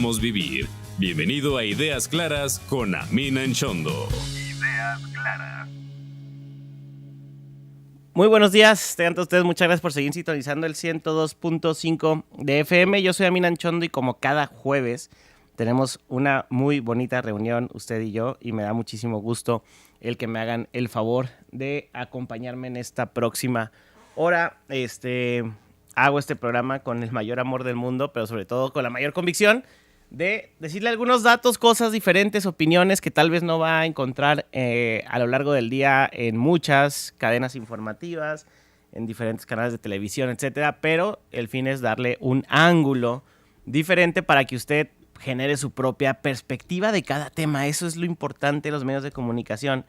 queramos vivir. Bienvenido a Ideas Claras con Amin Anchondo. Ideas Claras. Muy buenos días, tengan todos ustedes, muchas gracias por seguir sintonizando el 102.5 de FM. Yo soy Amin Anchondo y como cada jueves tenemos una muy bonita reunión, usted y yo, y me da muchísimo gusto el que me hagan el favor de acompañarme en esta próxima hora. Hago este programa con el mayor amor del mundo, pero sobre todo con la mayor convicción de decirle algunos datos, cosas diferentes, opiniones que tal vez no va a encontrar a lo largo del día en muchas cadenas informativas, en diferentes canales de televisión, etcétera, pero el fin es darle un ángulo diferente para que usted genere su propia perspectiva de cada tema. Eso es lo importante de los medios de comunicación.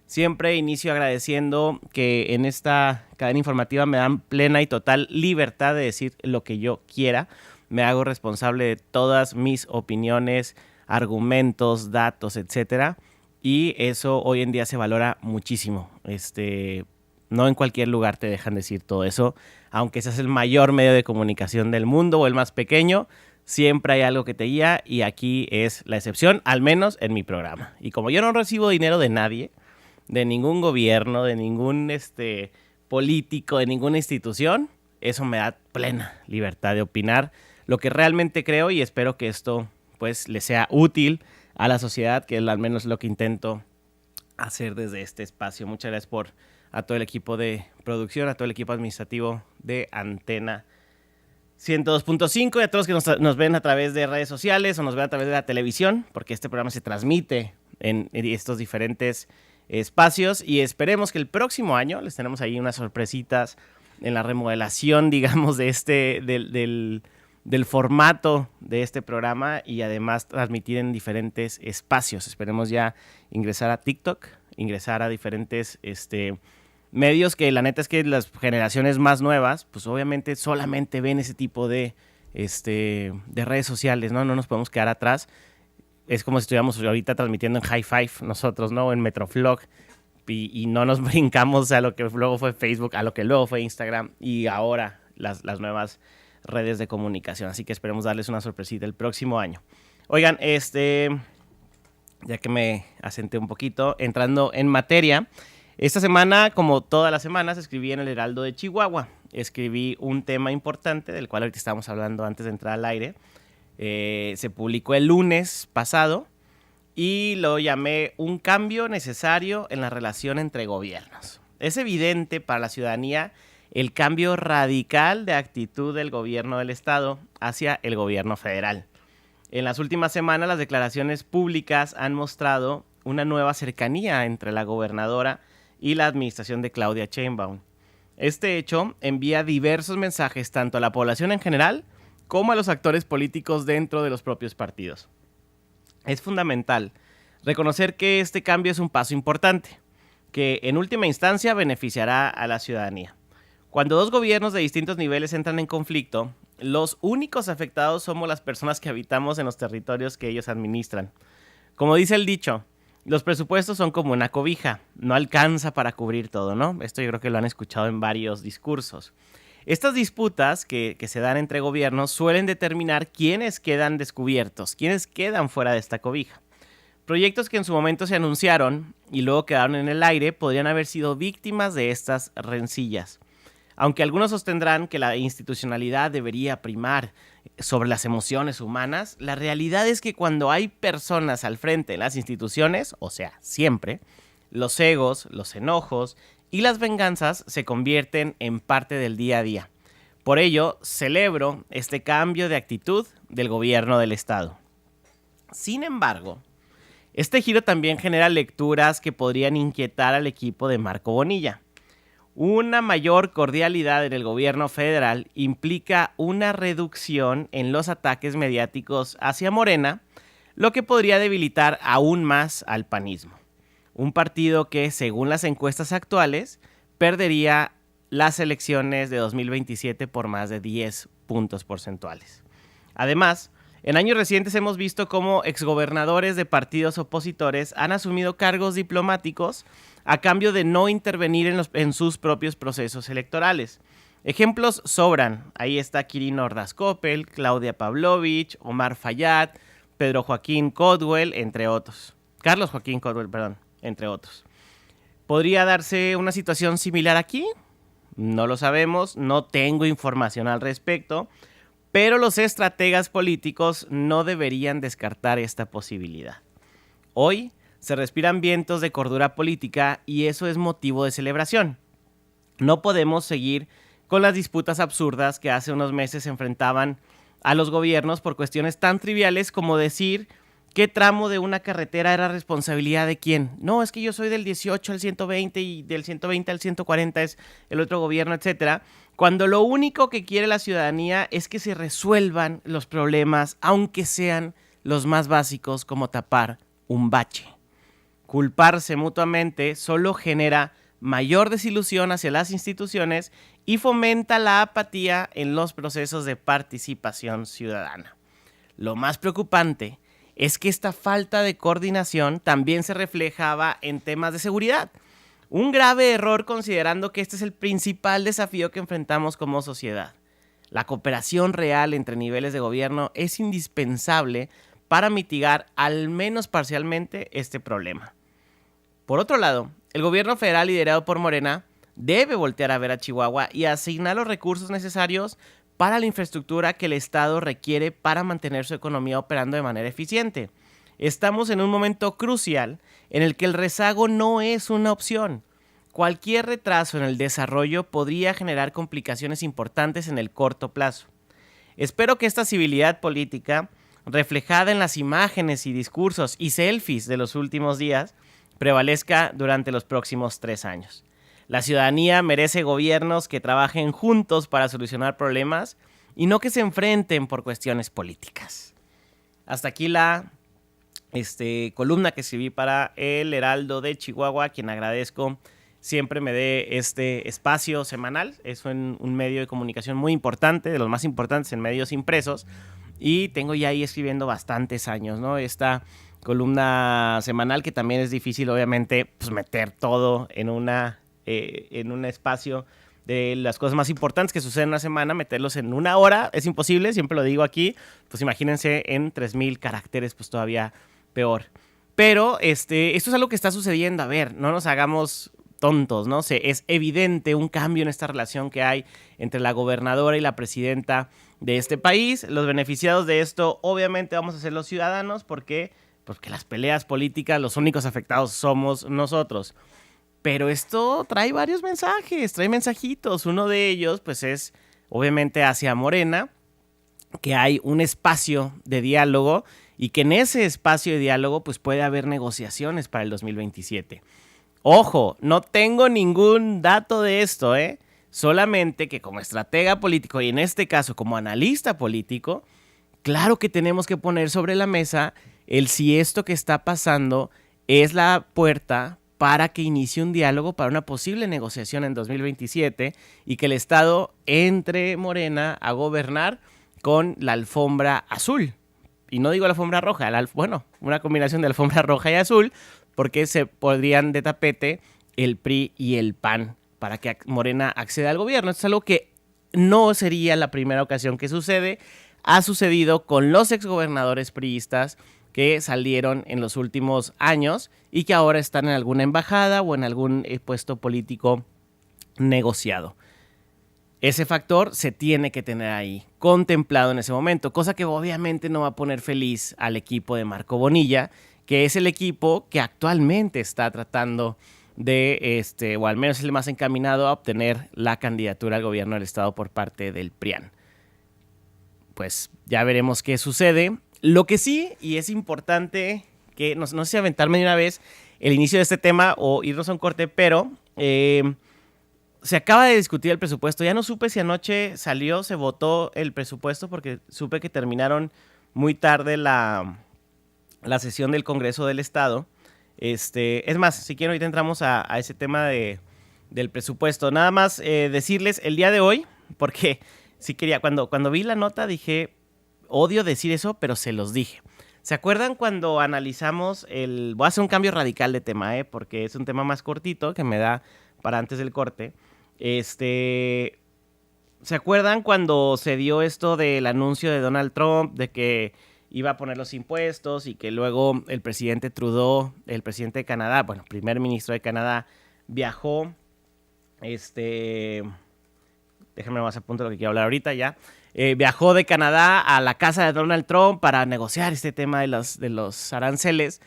Siempre inicio agradeciendo que en esta cadena informativa me dan plena y total libertad de decir lo que yo quiera. Me hago responsable de todas mis opiniones, argumentos, datos, etcétera. Y eso hoy en día se valora muchísimo. No en cualquier lugar te dejan decir todo eso. Aunque seas el mayor medio de comunicación del mundo o el más pequeño, siempre hay algo que te guía y aquí es la excepción, al menos en mi programa. Y como yo no recibo dinero de nadie, de ningún gobierno, de ningún político, de ninguna institución, eso me da plena libertad de opinar lo que realmente creo y espero que esto pues le sea útil a la sociedad, que es al menos lo que intento hacer desde este espacio. Muchas gracias a todo el equipo de producción, a todo el equipo administrativo de Antena 102.5 y a todos los que nos ven a través de redes sociales o nos ven a través de la televisión, porque este programa se transmite en estos diferentes espacios y esperemos que el próximo año les tenemos ahí unas sorpresitas en la remodelación, digamos, de del formato de este programa y además transmitir en diferentes espacios. Esperemos ya ingresar a TikTok, ingresar a diferentes medios que la neta es que las generaciones más nuevas, pues obviamente solamente ven ese tipo de redes sociales, ¿no? No nos podemos quedar atrás. Es como si estuviéramos ahorita transmitiendo en High Five nosotros, ¿no? En Metroflog y no nos brincamos a lo que luego fue Facebook, a lo que luego fue Instagram y ahora las nuevas redes de comunicación. Así que esperemos darles una sorpresita el próximo año. Oigan, ya que me asenté un poquito, entrando en materia, esta semana, como todas las semanas, escribí en el Heraldo de Chihuahua. Escribí un tema importante del cual ahorita estábamos hablando antes de entrar al aire. Se publicó el lunes pasado y lo llamé un cambio necesario en la relación entre gobiernos. Es evidente para la ciudadanía el cambio radical de actitud del gobierno del estado hacia el gobierno federal. En las últimas semanas, las declaraciones públicas han mostrado una nueva cercanía entre la gobernadora y la administración de Claudia Sheinbaum. Este hecho envía diversos mensajes tanto a la población en general como a los actores políticos dentro de los propios partidos. Es fundamental reconocer que este cambio es un paso importante, que en última instancia beneficiará a la ciudadanía. Cuando dos gobiernos de distintos niveles entran en conflicto, los únicos afectados somos las personas que habitamos en los territorios que ellos administran. Como dice el dicho, los presupuestos son como una cobija, no alcanza para cubrir todo, ¿no? Esto yo creo que lo han escuchado en varios discursos. Estas disputas que se dan entre gobiernos suelen determinar quiénes quedan descubiertos, quiénes quedan fuera de esta cobija. Proyectos que en su momento se anunciaron y luego quedaron en el aire podrían haber sido víctimas de estas rencillas. Aunque algunos sostendrán que la institucionalidad debería primar sobre las emociones humanas, la realidad es que cuando hay personas al frente de las instituciones, o sea, siempre, los egos, los enojos y las venganzas se convierten en parte del día a día. Por ello, celebro este cambio de actitud del gobierno del estado. Sin embargo, este giro también genera lecturas que podrían inquietar al equipo de Marco Bonilla. Una mayor cordialidad en el gobierno federal implica una reducción en los ataques mediáticos hacia Morena, lo que podría debilitar aún más al panismo. Un partido que, según las encuestas actuales, perdería las elecciones de 2027 por más de 10 puntos porcentuales. Además, en años recientes hemos visto cómo exgobernadores de partidos opositores han asumido cargos diplomáticos a cambio de no intervenir en sus propios procesos electorales. Ejemplos sobran. Ahí está Quirino Ordaz Coppel, Claudia Pavlovich, Omar Fayad, Pedro Joaquín Codwell, entre otros. Carlos Joaquín Codwell, perdón, entre otros. ¿Podría darse una situación similar aquí? No lo sabemos, no tengo información al respecto, pero los estrategas políticos no deberían descartar esta posibilidad. Hoy se respiran vientos de cordura política y eso es motivo de celebración. No podemos seguir con las disputas absurdas que hace unos meses enfrentaban a los gobiernos por cuestiones tan triviales como decir qué tramo de una carretera era responsabilidad de quién. No, es que yo soy del 18 al 120 y del 120 al 140 es el otro gobierno, etcétera. Cuando lo único que quiere la ciudadanía es que se resuelvan los problemas, aunque sean los más básicos, como tapar un bache. Culparse mutuamente solo genera mayor desilusión hacia las instituciones y fomenta la apatía en los procesos de participación ciudadana. Lo más preocupante es que esta falta de coordinación también se reflejaba en temas de seguridad. Un grave error considerando que este es el principal desafío que enfrentamos como sociedad. La cooperación real entre niveles de gobierno es indispensable para mitigar al menos parcialmente este problema. Por otro lado, el gobierno federal liderado por Morena debe voltear a ver a Chihuahua y asignar los recursos necesarios para la infraestructura que el Estado requiere para mantener su economía operando de manera eficiente. Estamos en un momento crucial en el que el rezago no es una opción. Cualquier retraso en el desarrollo podría generar complicaciones importantes en el corto plazo. Espero que esta civilidad política, reflejada en las imágenes y discursos y selfies de los últimos días, prevalezca durante los próximos 3 años. La ciudadanía merece gobiernos que trabajen juntos para solucionar problemas y no que se enfrenten por cuestiones políticas. Hasta aquí la columna que escribí para El Heraldo de Chihuahua, quien agradezco siempre me dé este espacio semanal. Es un medio de comunicación muy importante, de los más importantes en medios impresos, y tengo ya ahí escribiendo bastantes años, ¿no? Esta columna semanal que también es difícil, obviamente, pues meter todo en un espacio de las cosas más importantes que suceden en una semana, meterlos en 1 hora es imposible, siempre lo digo aquí, pues imagínense en 3,000 caracteres, pues todavía peor. Pero esto es algo que está sucediendo, a ver, no nos hagamos tontos, ¿no? Es evidente un cambio en esta relación que hay entre la gobernadora y la presidenta de este país. Los beneficiados de esto obviamente vamos a ser los ciudadanos, porque las peleas políticas, los únicos afectados somos nosotros. Pero esto trae varios mensajes, trae mensajitos. Uno de ellos, pues, es obviamente hacia Morena, que hay un espacio de diálogo y que en ese espacio de diálogo, pues, puede haber negociaciones para el 2027. Ojo, no tengo ningún dato de esto, solamente que como estratega político y en este caso como analista político, claro que tenemos que poner sobre la mesa el si esto que está pasando es la puerta para que inicie un diálogo para una posible negociación en 2027 y que el Estado entre Morena a gobernar con la alfombra azul. Y no digo la alfombra roja, una combinación de alfombra roja y azul, porque se podrían de tapete el PRI y el PAN para que Morena acceda al gobierno. Esto es algo que no sería la primera ocasión que sucede. Ha sucedido con los exgobernadores priistas que salieron en los últimos años y que ahora están en alguna embajada o en algún puesto político negociado. Ese factor se tiene que tener ahí, contemplado en ese momento, cosa que obviamente no va a poner feliz al equipo de Marco Bonilla, que es el equipo que actualmente está tratando de, o al menos es el más encaminado a obtener la candidatura al gobierno del estado por parte del PRIAN. Pues ya veremos qué sucede. Lo que sí, y es importante que no sé si aventarme de una vez el inicio de este tema o irnos a un corte, pero se acaba de discutir el presupuesto. Ya no supe si anoche se votó el presupuesto, porque supe que terminaron muy tarde la sesión del Congreso del Estado. Es más, si quieren ahorita entramos a ese tema del presupuesto. Nada más decirles el día de hoy, porque sí quería, cuando vi la nota dije, odio decir eso, pero se los dije. ¿Se acuerdan cuando analizamos voy a hacer un cambio radical de tema, porque es un tema más cortito que me da para antes del corte. ¿Se acuerdan cuando se dio esto del anuncio de Donald Trump de que iba a poner los impuestos y que luego el presidente Trudeau, el presidente de Canadá, bueno, primer ministro de Canadá, viajó, déjenme más apunto lo que quiero hablar ahorita ya, viajó de Canadá a la casa de Donald Trump para negociar este tema de los aranceles,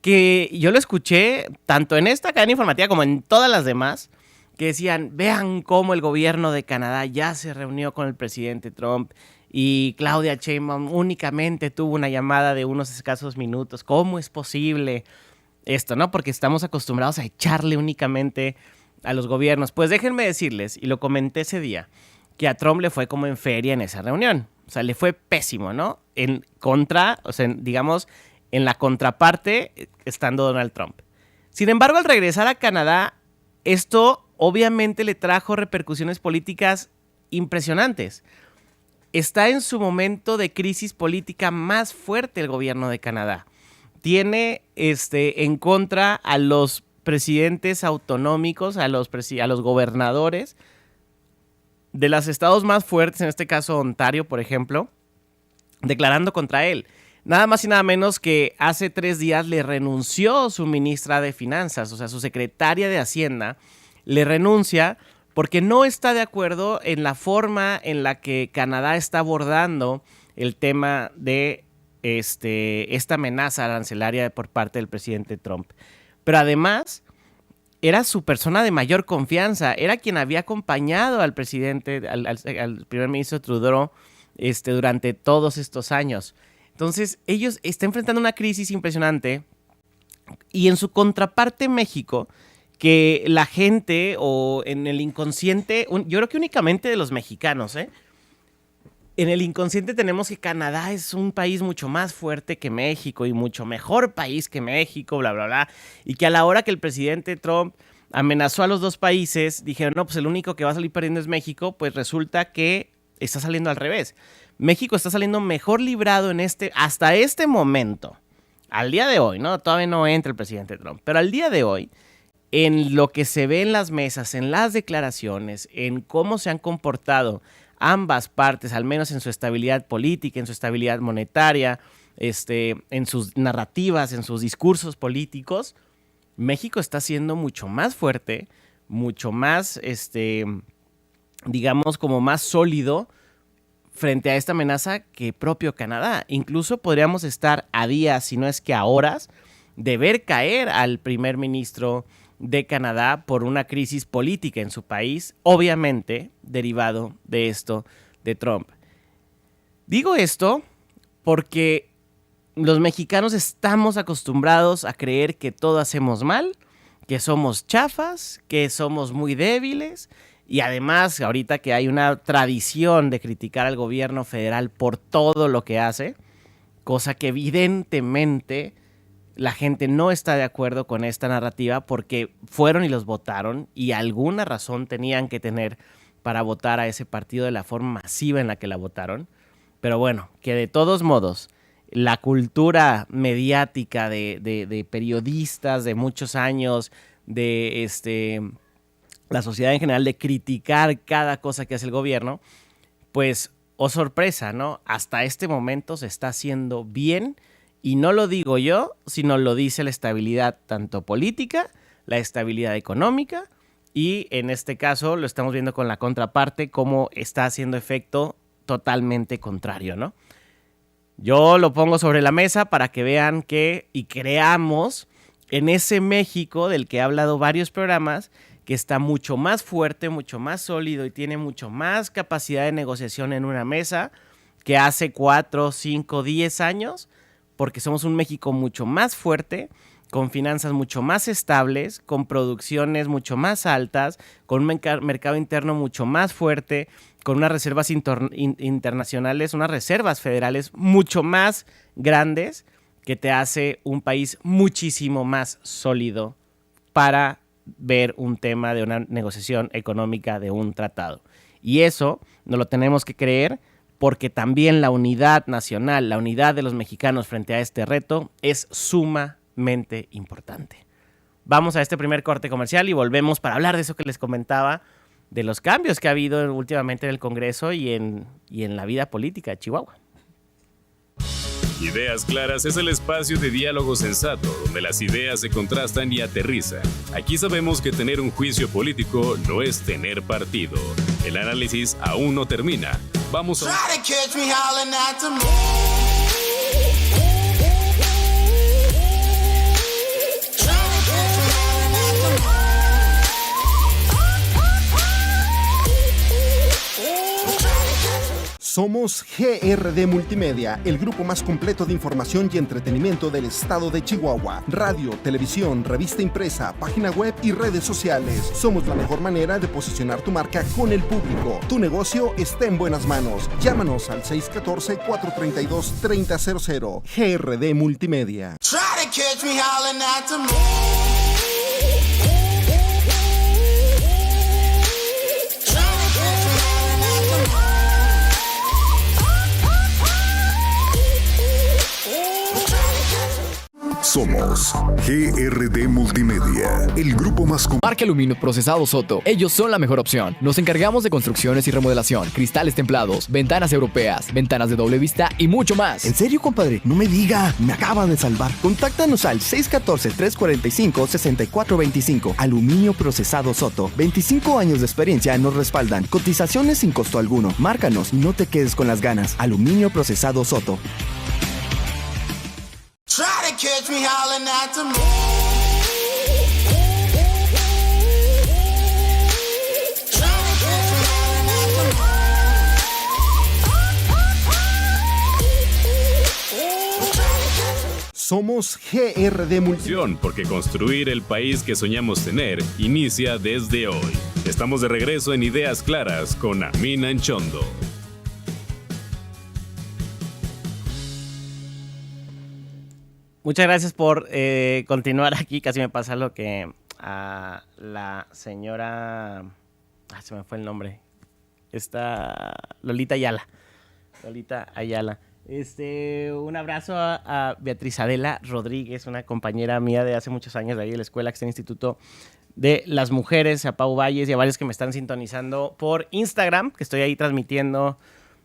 que yo lo escuché tanto en esta cadena informativa como en todas las demás, que decían, vean cómo el gobierno de Canadá ya se reunió con el presidente Trump y Claudia Sheinbaum únicamente tuvo una llamada de unos escasos minutos. ¿Cómo es posible esto, no? Porque estamos acostumbrados a echarle únicamente a los gobiernos. Pues déjenme decirles, y lo comenté ese día, que a Trump le fue como en feria en esa reunión. O sea, le fue pésimo, ¿no? En contra, o sea, digamos, en la contraparte, estando Donald Trump. Sin embargo, al regresar a Canadá, esto obviamente le trajo repercusiones políticas impresionantes. Está en su momento de crisis política más fuerte el gobierno de Canadá. Tiene en contra a los presidentes autonómicos, a los gobernadores de los estados más fuertes, en este caso Ontario, por ejemplo, declarando contra él. Nada más y nada menos que hace 3 días le renunció su ministra de Finanzas, o sea, su secretaria de Hacienda, le renuncia porque no está de acuerdo en la forma en la que Canadá está abordando el tema de esta amenaza arancelaria por parte del presidente Trump. Pero además, era su persona de mayor confianza, era quien había acompañado al presidente, al primer ministro Trudeau, durante todos estos años. Entonces, ellos están enfrentando una crisis impresionante y en su contraparte México, que la gente o en el inconsciente, yo creo que únicamente de los mexicanos, en el inconsciente tenemos que Canadá es un país mucho más fuerte que México y mucho mejor país que México, bla, bla, bla, y que a la hora que el presidente Trump amenazó a los dos países, dijeron, no, pues el único que va a salir perdiendo es México, pues resulta que está saliendo al revés. México está saliendo mejor librado hasta este momento, al día de hoy, ¿no? Todavía no entra el presidente Trump, pero al día de hoy, en lo que se ve en las mesas, en las declaraciones, en cómo se han comportado ambas partes, al menos en su estabilidad política, en su estabilidad monetaria, en sus narrativas, en sus discursos políticos, México está siendo mucho más fuerte, mucho más, digamos, como más sólido frente a esta amenaza que propio Canadá. Incluso podríamos estar a días, si no es que a horas, de ver caer al primer ministro de Canadá por una crisis política en su país, obviamente derivado de esto de Trump. Digo esto porque los mexicanos estamos acostumbrados a creer que todo hacemos mal, que somos chafas, que somos muy débiles y además ahorita que hay una tradición de criticar al gobierno federal por todo lo que hace, cosa que evidentemente la gente no está de acuerdo con esta narrativa porque fueron y los votaron y alguna razón tenían que tener para votar a ese partido de la forma masiva en la que la votaron. Pero bueno, que de todos modos la cultura mediática de periodistas de muchos años, de la sociedad en general, de criticar cada cosa que hace el gobierno, pues, oh sorpresa, ¿no? Hasta este momento se está haciendo bien. Y no lo digo yo, sino lo dice la estabilidad tanto política, la estabilidad económica y en este caso lo estamos viendo con la contraparte cómo está haciendo efecto totalmente contrario, ¿no? Yo lo pongo sobre la mesa para que vean que y creamos en ese México del que he hablado varios programas que está mucho más fuerte, mucho más sólido y tiene mucho más capacidad de negociación en una mesa que hace 4, 5, 10 años, porque somos un México mucho más fuerte, con finanzas mucho más estables, con producciones mucho más altas, con un mercado interno mucho más fuerte, con unas reservas internacionales, unas reservas federales mucho más grandes, que te hace un país muchísimo más sólido para ver un tema de una negociación económica, de un tratado. Y eso nos lo tenemos que creer, porque también la unidad nacional, la unidad de los mexicanos frente a este reto es sumamente importante. Vamos a este primer corte comercial y volvemos para hablar de eso que les comentaba, los cambios que ha habido últimamente en el Congreso y en la vida política de Chihuahua. Ideas Claras es el espacio de diálogo sensato donde las ideas se contrastan y aterrizan. Aquí sabemos que tener un juicio político no es tener partido. El análisis aún no termina. Vamos a... Somos GRD Multimedia, el grupo más completo de información y entretenimiento del estado de Chihuahua. Radio, televisión, revista impresa, página web y redes sociales. Somos la mejor manera de posicionar tu marca con el público. Tu negocio está en buenas manos. Llámanos al 614-432-3000. GRD Multimedia. Somos GRD Multimedia, el grupo más... Marca Aluminio Procesado Soto. Ellos son la mejor opción. Nos encargamos de construcciones y remodelación, cristales templados, ventanas europeas, ventanas de doble vista y mucho más. ¿En serio, compadre? No me diga. Me acaban de salvar. Contáctanos al 614-345-6425. Aluminio Procesado Soto. 25 años de experiencia nos respaldan. Cotizaciones sin costo alguno. Márcanos y no te quedes con las ganas. Aluminio Procesado Soto. Try to catch me howling at the moon. Somos GRD Multimedia. Porque construir el país que soñamos tener inicia desde hoy. Estamos de regreso en Ideas Claras con Amin Anchondo. Muchas gracias por continuar aquí. Casi me pasa lo que a la señora... se me fue el nombre. Lolita Ayala. Un abrazo a Beatriz Adela Rodríguez, una compañera mía de hace muchos años de ahí de la escuela, que está en el Instituto de las Mujeres, a Pau Valles y a varios que me están sintonizando por Instagram, que estoy ahí transmitiendo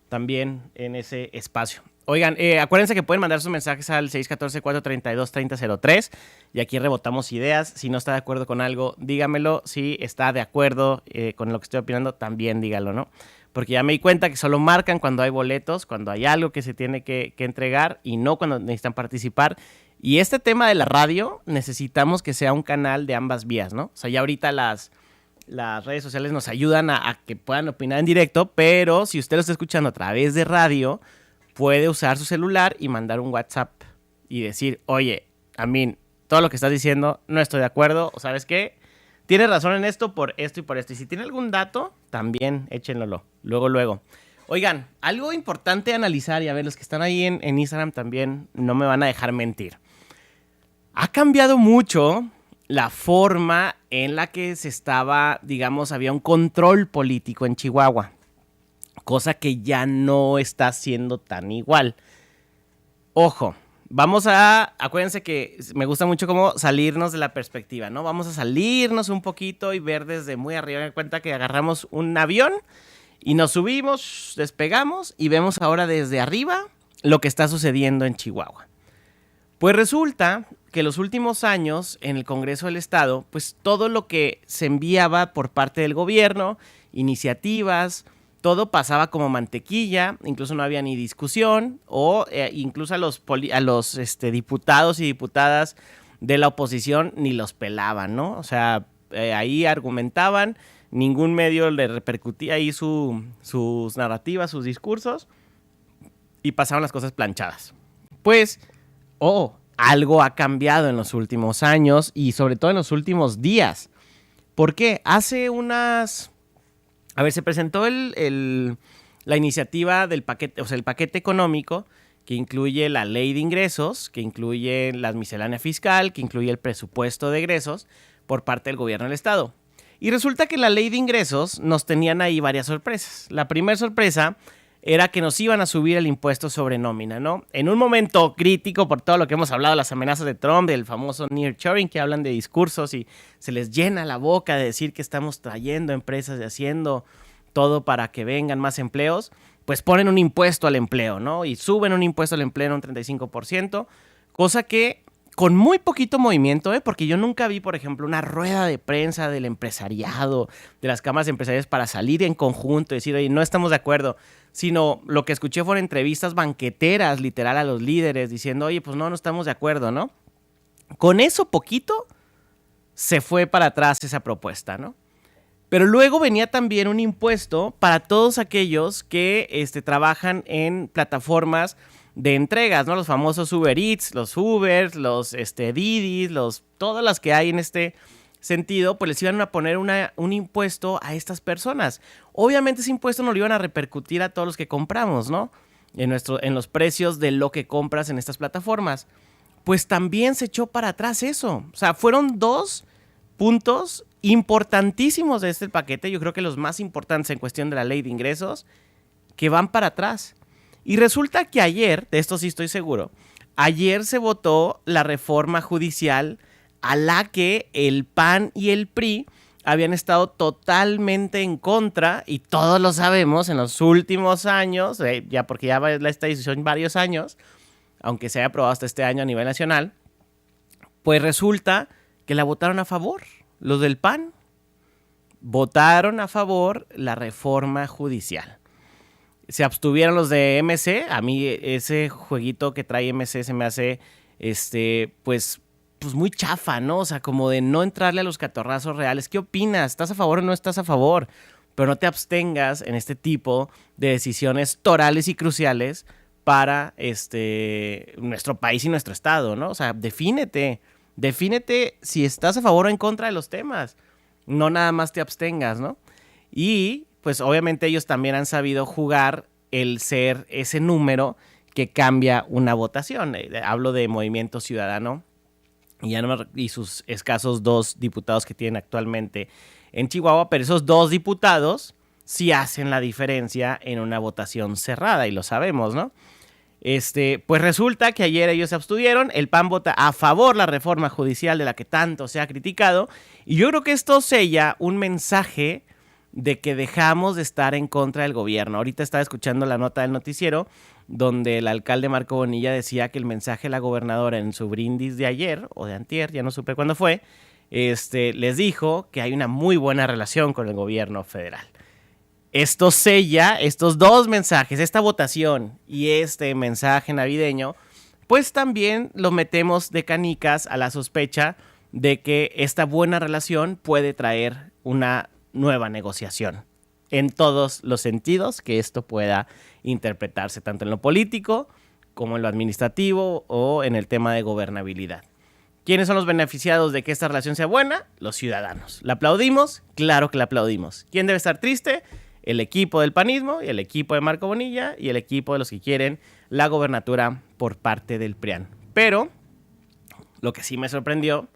también en ese espacio. Oigan, acuérdense que pueden mandar sus mensajes al 614-432-3003 y aquí rebotamos ideas. Si no está de acuerdo con algo, dígamelo. Si está de acuerdo con lo que estoy opinando, también dígalo, ¿no? Porque ya me di cuenta que solo marcan cuando hay boletos, cuando hay algo que se tiene que entregar y no cuando necesitan participar. Y este tema de la radio necesitamos que sea un canal de ambas vías, ¿no? O sea, ya ahorita las redes sociales nos ayudan a que puedan opinar en directo, pero si usted lo está escuchando a través de radio, puede usar su celular y mandar un WhatsApp y decir, oye, Amin, todo lo que estás diciendo no estoy de acuerdo, o ¿sabes qué? Tienes razón en esto por esto y por esto. Y si tiene algún dato, también échenlo. Luego. Oigan, algo importante a analizar, y a ver, los que están ahí en Instagram también no me van a dejar mentir. Ha cambiado mucho la forma en la que se estaba, digamos, había un control político en Chihuahua. Cosa que ya no está siendo tan igual. Ojo, acuérdense que me gusta mucho como salirnos de la perspectiva, ¿no? Vamos a salirnos un poquito y ver desde muy arriba. En cuenta que agarramos un avión y nos subimos, despegamos y vemos ahora desde arriba lo que está sucediendo en Chihuahua. Pues resulta que los últimos años en el Congreso del Estado, pues todo lo que se enviaba por parte del gobierno, iniciativas, todo pasaba como mantequilla, incluso no había ni discusión, o incluso a los diputados y diputadas de la oposición ni los pelaban, ¿no? O sea, ahí argumentaban, ningún medio le repercutía ahí sus narrativas, sus discursos, y pasaban las cosas planchadas. Pues, algo ha cambiado en los últimos años y sobre todo en los últimos días. ¿Por qué? Se presentó la iniciativa del paquete, o sea, el paquete económico que incluye la ley de ingresos, que incluye la miscelánea fiscal, que incluye el presupuesto de egresos por parte del gobierno del Estado. Y resulta que la ley de ingresos nos tenían ahí varias sorpresas. La primera sorpresa era que nos iban a subir el impuesto sobre nómina, ¿no? En un momento crítico por todo lo que hemos hablado, las amenazas de Trump, del famoso nearshoring, que hablan de discursos y se les llena la boca de decir que estamos trayendo empresas y haciendo todo para que vengan más empleos, pues ponen un impuesto al empleo, ¿no? Y suben un impuesto al empleo en un 35%, cosa que con muy poquito movimiento, porque yo nunca vi, por ejemplo, una rueda de prensa del empresariado, de las cámaras empresariales para salir en conjunto y decir, oye, no estamos de acuerdo, sino lo que escuché fueron entrevistas banqueteras, literal, a los líderes, diciendo, oye, pues no estamos de acuerdo, ¿no? Con eso poquito se fue para atrás esa propuesta, ¿no? Pero luego venía también un impuesto para todos aquellos que trabajan en plataformas de entregas, ¿no? Los famosos Uber Eats, los Ubers, los Didis, todas las que hay en este sentido, pues les iban a poner un impuesto a estas personas. Obviamente ese impuesto no lo iban a repercutir a todos los que compramos, ¿no? En los precios de lo que compras en estas plataformas. Pues también se echó para atrás eso. O sea, fueron 2 puntos importantísimos de este paquete, yo creo que los más importantes en cuestión de la ley de ingresos, que van para atrás. Y resulta que ayer, de esto sí estoy seguro, ayer se votó la reforma judicial a la que el PAN y el PRI habían estado totalmente en contra, y todos lo sabemos en los últimos años, ya porque ya va esta decisión varios años, aunque se haya aprobado hasta este año a nivel nacional, pues resulta que la votaron a favor. Los del PAN votaron a favor la reforma judicial. Se abstuvieron los de MC. A mí ese jueguito que trae MC se me hace pues muy chafa, ¿no? O sea, como de no entrarle a los catorrazos reales. ¿Qué opinas? ¿Estás a favor o no estás a favor? Pero no te abstengas en este tipo de decisiones torales y cruciales para nuestro país y nuestro estado, ¿no? O sea, defínete si estás a favor o en contra de los temas. No nada más te abstengas, ¿no? Y pues obviamente ellos también han sabido jugar el ser ese número que cambia una votación. Hablo de Movimiento Ciudadano y sus escasos 2 diputados que tienen actualmente en Chihuahua, pero esos 2 diputados sí hacen la diferencia en una votación cerrada, y lo sabemos, ¿no? Pues resulta que ayer ellos se abstuvieron, el PAN vota a favor la reforma judicial de la que tanto se ha criticado, y yo creo que esto sella un mensaje de que dejamos de estar en contra del gobierno. Ahorita estaba escuchando la nota del noticiero donde el alcalde Marco Bonilla decía que el mensaje de la gobernadora en su brindis de ayer o de antier, ya no supe cuándo fue, les dijo que hay una muy buena relación con el gobierno federal. Esto sella estos 2 mensajes, esta votación y este mensaje navideño, pues también lo metemos de canicas a la sospecha de que esta buena relación puede traer una nueva negociación en todos los sentidos que esto pueda interpretarse, tanto en lo político como en lo administrativo o en el tema de gobernabilidad. ¿Quiénes son los beneficiados de que esta relación sea buena? Los ciudadanos. ¿La aplaudimos? Claro que la aplaudimos. ¿Quién debe estar triste? El equipo del panismo y el equipo de Marco Bonilla y el equipo de los que quieren la gobernatura por parte del PRIAN. Pero lo que sí me sorprendió,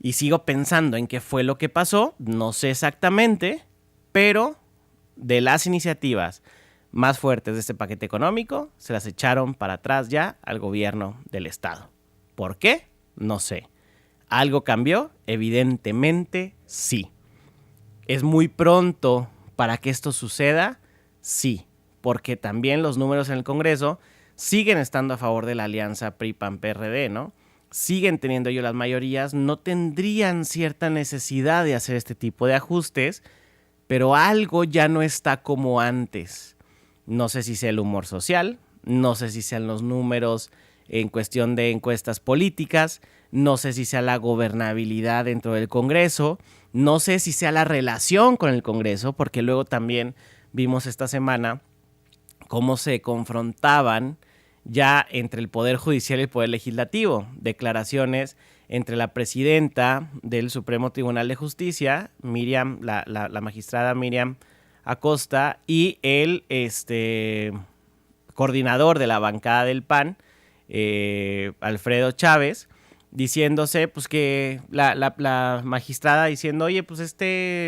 y sigo pensando en qué fue lo que pasó, no sé exactamente, pero de las iniciativas más fuertes de este paquete económico se las echaron para atrás ya al gobierno del estado. ¿Por qué? No sé. ¿Algo cambió? Evidentemente sí. ¿Es muy pronto para que esto suceda? Sí, porque también los números en el Congreso siguen estando a favor de la alianza PRI-PAN-PRD, ¿no? Siguen teniendo ellos las mayorías, no tendrían cierta necesidad de hacer este tipo de ajustes, pero algo ya no está como antes. No sé si sea el humor social, no sé si sean los números en cuestión de encuestas políticas, no sé si sea la gobernabilidad dentro del Congreso, no sé si sea la relación con el Congreso, porque luego también vimos esta semana cómo se confrontaban ya entre el Poder Judicial y el Poder Legislativo. Declaraciones entre la presidenta del Supremo Tribunal de Justicia, Miriam, la magistrada Miriam Acosta, y el coordinador de la bancada del PAN, Alfredo Chávez, diciéndose pues que la magistrada diciendo, oye, pues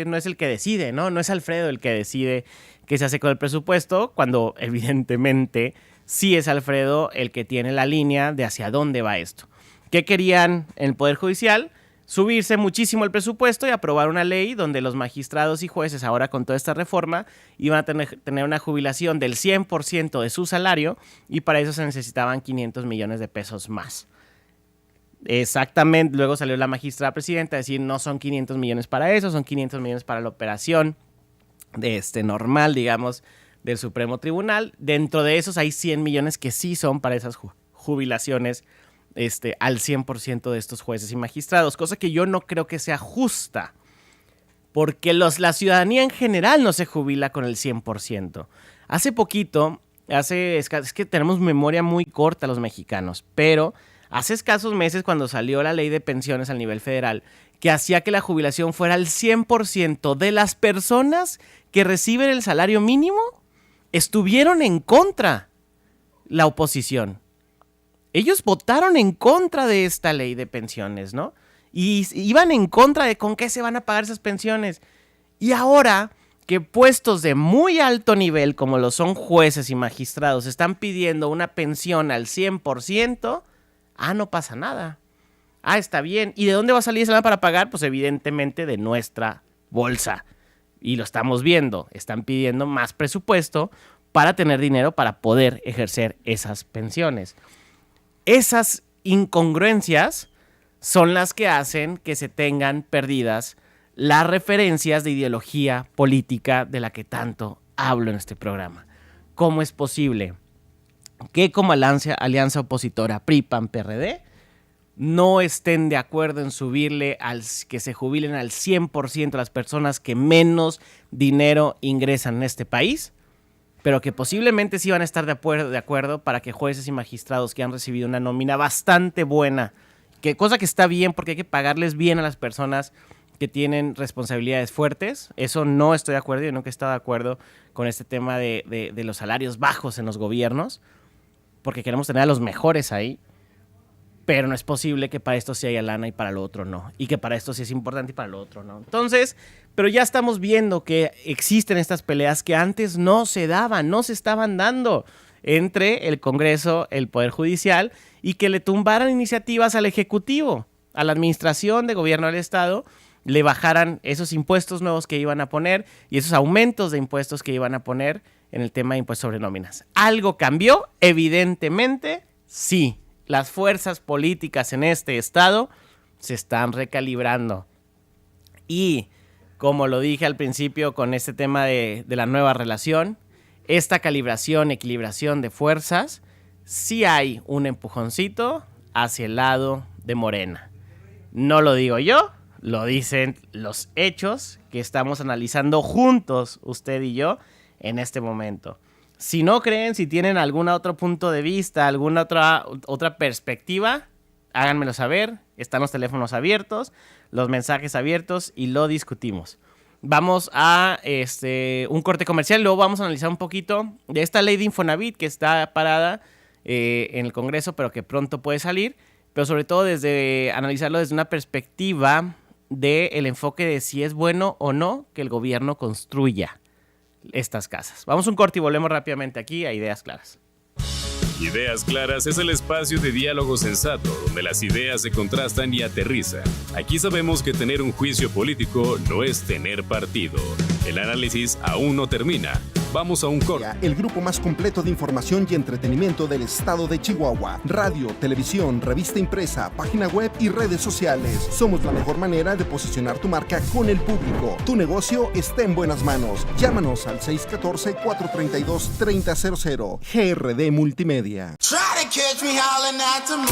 no es el que decide, ¿no? No es Alfredo el que decide qué se hace con el presupuesto, cuando evidentemente sí es Alfredo el que tiene la línea de hacia dónde va esto. ¿Qué querían en el Poder Judicial? Subirse muchísimo el presupuesto y aprobar una ley donde los magistrados y jueces, ahora con toda esta reforma, iban a tener una jubilación del 100% de su salario, y para eso se necesitaban 500 millones de pesos más. Exactamente, luego salió la magistrada presidenta a decir no son 500 millones para eso, son 500 millones para la operación normal, digamos, del Supremo Tribunal. Dentro de esos hay 100 millones que sí son para esas jubilaciones al 100% de estos jueces y magistrados, cosa que yo no creo que sea justa, porque la ciudadanía en general no se jubila con el 100%. Hace poquito, es que tenemos memoria muy corta los mexicanos, pero hace escasos meses, cuando salió la ley de pensiones al nivel federal, que hacía que la jubilación fuera al 100% de las personas que reciben el salario mínimo, estuvieron en contra la oposición. Ellos votaron en contra de esta ley de pensiones, ¿no? Y iban en contra de con qué se van a pagar esas pensiones. Y ahora que puestos de muy alto nivel, como lo son jueces y magistrados, están pidiendo una pensión al 100%, no pasa nada. Está bien. ¿Y de dónde va a salir esa lana para pagar? Pues evidentemente de nuestra bolsa. Y lo estamos viendo. Están pidiendo más presupuesto para tener dinero para poder ejercer esas pensiones. Esas incongruencias son las que hacen que se tengan perdidas las referencias de ideología política de la que tanto hablo en este programa. ¿Cómo es posible que como alianza opositora PRI, PAN, PRD no estén de acuerdo en subirle que se jubilen al 100% las personas que menos dinero ingresan en este país, pero que posiblemente sí van a estar de acuerdo para que jueces y magistrados que han recibido una nómina bastante buena, cosa que está bien porque hay que pagarles bien a las personas que tienen responsabilidades fuertes? Eso no estoy de acuerdo. Yo nunca he estado de acuerdo con este tema de los salarios bajos en los gobiernos, porque queremos tener a los mejores ahí, pero no es posible que para esto sí haya lana y para lo otro no, y que para esto sí es importante y para lo otro no. Entonces, pero ya estamos viendo que existen estas peleas que antes no se daban, no se estaban dando entre el Congreso, el Poder Judicial, y que le tumbaran iniciativas al Ejecutivo, a la Administración de Gobierno del Estado, le bajaran esos impuestos nuevos que iban a poner y esos aumentos de impuestos que iban a poner en el tema de impuestos sobre nóminas. ¿Algo cambió? Evidentemente, sí. Las fuerzas políticas en este estado se están recalibrando. Y, como lo dije al principio con este tema de la nueva relación, esta calibración, equilibración de fuerzas, sí hay un empujoncito hacia el lado de Morena. No lo digo yo, lo dicen los hechos que estamos analizando juntos, usted y yo, en este momento. Si no creen, si tienen algún otro punto de vista, alguna otra perspectiva, háganmelo saber. Están los teléfonos abiertos, los mensajes abiertos y lo discutimos. Vamos a un corte comercial, luego vamos a analizar un poquito de esta ley de Infonavit que está parada en el Congreso, pero que pronto puede salir, pero sobre todo analizarlo desde una perspectiva del enfoque de si es bueno o no que el gobierno construya estas casas. Vamos a un corte y volvemos rápidamente aquí a Ideas Claras. Ideas Claras es el espacio de diálogo sensato donde las ideas se contrastan y aterrizan. Aquí sabemos que tener un juicio político no es tener partido. El análisis aún no termina. Vamos a un corte. El grupo más completo de información y entretenimiento del estado de Chihuahua. Radio, televisión, revista impresa, página web y redes sociales. Somos la mejor manera de posicionar tu marca con el público. Tu negocio está en buenas manos. Llámanos al 614-432-3000. GRD Multimedia. Try to catch me howling at the moon.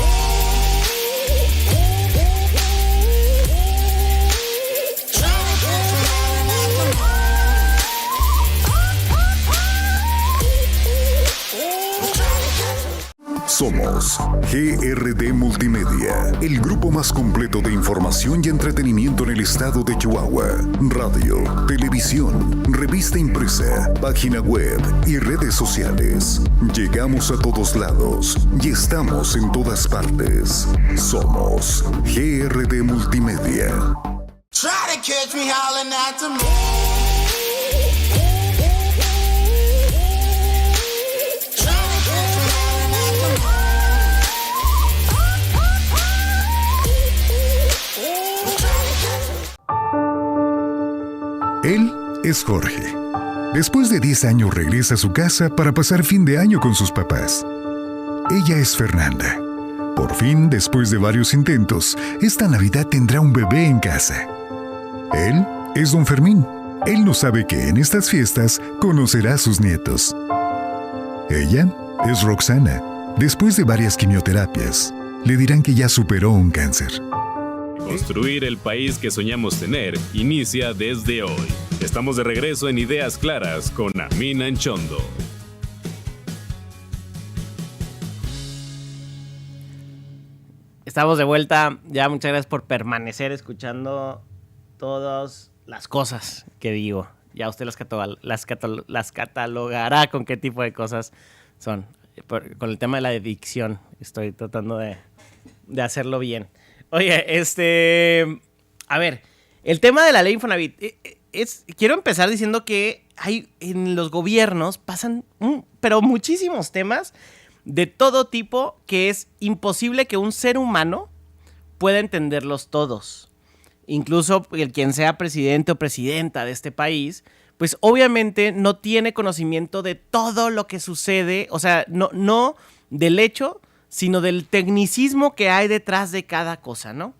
Somos GRD Multimedia, el grupo más completo de información y entretenimiento en el estado de Chihuahua. Radio, televisión, revista impresa, página web y redes sociales. Llegamos a todos lados y estamos en todas partes. Somos GRD Multimedia. Try to catch me howling at the moon. es Jorge. Después de 10 años regresa a su casa para pasar fin de año con sus papás. Ella es Fernanda. Por fin, después de varios intentos, esta Navidad tendrá un bebé en casa. Él es Don Fermín. Él no sabe que en estas fiestas conocerá a sus nietos. Ella es Roxana. Después de varias quimioterapias, le dirán que ya superó un cáncer. Construir el país que soñamos tener inicia desde hoy. Estamos de regreso en Ideas Claras con Amin Anchondo. Estamos de vuelta. Ya, muchas gracias por permanecer escuchando todas las cosas que digo. Ya usted las catalogará con qué tipo de cosas son. Con el tema de la adicción, estoy tratando de hacerlo bien. Oye, a ver, el tema de la ley Infonavit, quiero empezar diciendo que en los gobiernos pasan, pero muchísimos temas de todo tipo que es imposible que un ser humano pueda entenderlos todos. Incluso quien sea presidente o presidenta de este país, pues obviamente no tiene conocimiento de todo lo que sucede, o sea, no del hecho, sino del tecnicismo que hay detrás de cada cosa, ¿no?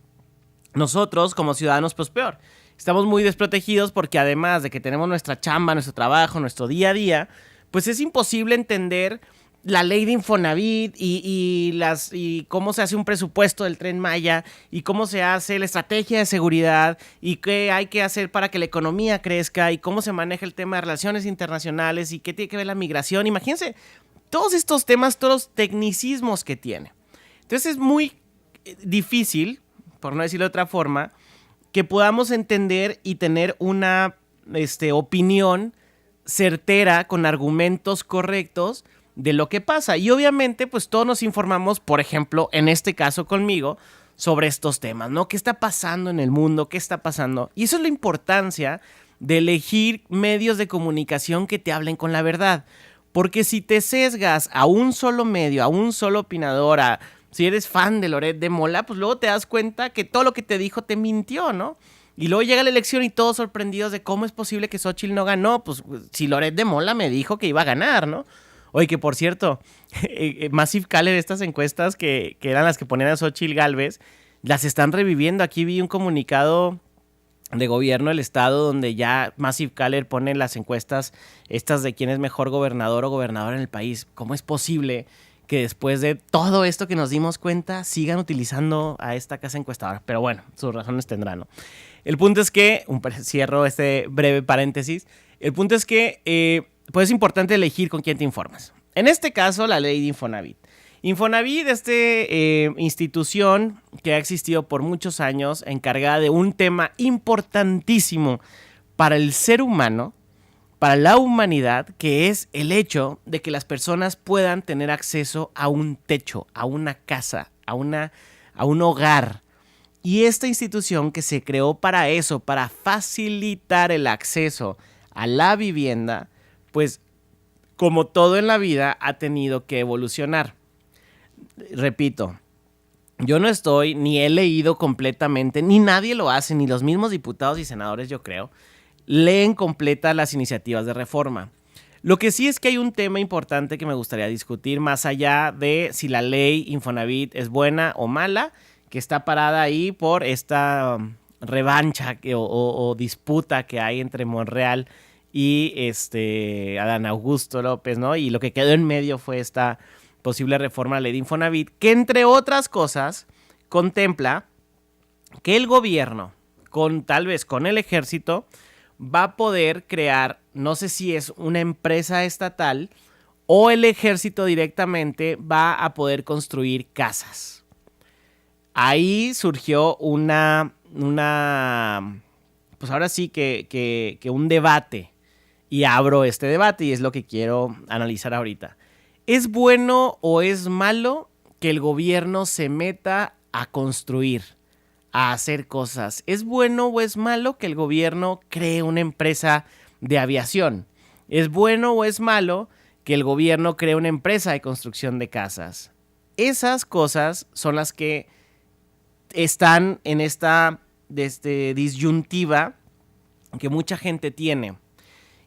Nosotros, como ciudadanos, pues peor. Estamos muy desprotegidos porque además de que tenemos nuestra chamba, nuestro trabajo, nuestro día a día, pues es imposible entender la ley de Infonavit y cómo se hace un presupuesto del Tren Maya y cómo se hace la estrategia de seguridad y qué hay que hacer para que la economía crezca y cómo se maneja el tema de relaciones internacionales y qué tiene que ver la migración. Imagínense todos estos temas, todos los tecnicismos que tiene. Entonces es muy difícil, por no decirlo de otra forma, que podamos entender y tener una opinión certera con argumentos correctos de lo que pasa. Y obviamente, pues todos nos informamos, por ejemplo, en este caso conmigo, sobre estos temas, ¿no? ¿Qué está pasando en el mundo? ¿Qué está pasando? Y eso es la importancia de elegir medios de comunicación que te hablen con la verdad. Porque si te sesgas a un solo medio, a un solo opinador, si eres fan de Loret de Mola, pues luego te das cuenta que todo lo que te dijo te mintió, ¿no? Y luego llega la elección y todos sorprendidos de cómo es posible que Xóchitl no ganó. Pues si Loret de Mola me dijo que iba a ganar, ¿no? Oye, que por cierto, Massive Caller, estas encuestas que eran las que ponían a Xóchitl Gálvez, las están reviviendo. Aquí vi un comunicado de gobierno del estado donde ya Massive Caller pone las encuestas estas de quién es mejor gobernador o gobernadora en el país. ¿Cómo es posible que después de todo esto que nos dimos cuenta sigan utilizando a esta casa encuestadora? Pero bueno, sus razones tendrán, ¿no? El punto es que, cierro este breve paréntesis, el punto es que pues es importante elegir con quién te informas. En este caso, la ley de Infonavit. Infonavit, institución que ha existido por muchos años, encargada de un tema importantísimo para el ser humano, para la humanidad, que es el hecho de que las personas puedan tener acceso a un techo, a una casa, a un hogar. Y esta institución que se creó para eso, para facilitar el acceso a la vivienda, pues como todo en la vida ha tenido que evolucionar. Repito, yo no estoy, ni he leído completamente, ni nadie lo hace, ni los mismos diputados y senadores, yo creo, leen completa las iniciativas de reforma. Lo que sí es que hay un tema importante que me gustaría discutir, más allá de si la ley Infonavit es buena o mala, que está parada ahí por esta revancha o disputa que hay entre Monreal y Adán Augusto López, ¿no? Y lo que quedó en medio fue esta posible reforma a la ley de Infonavit, que entre otras cosas contempla que el gobierno, tal vez con el ejército, va a poder crear, no sé si es una empresa estatal o el ejército directamente va a poder construir casas. Ahí surgió pues ahora sí que un debate. Y abro este debate y es lo que quiero analizar ahorita. ¿Es bueno o es malo que el gobierno se meta a construir, a hacer cosas? ¿Es bueno o es malo que el gobierno cree una empresa de aviación? ¿Es bueno o es malo que el gobierno cree una empresa de construcción de casas? Esas cosas son las que están en esta disyuntiva que mucha gente tiene.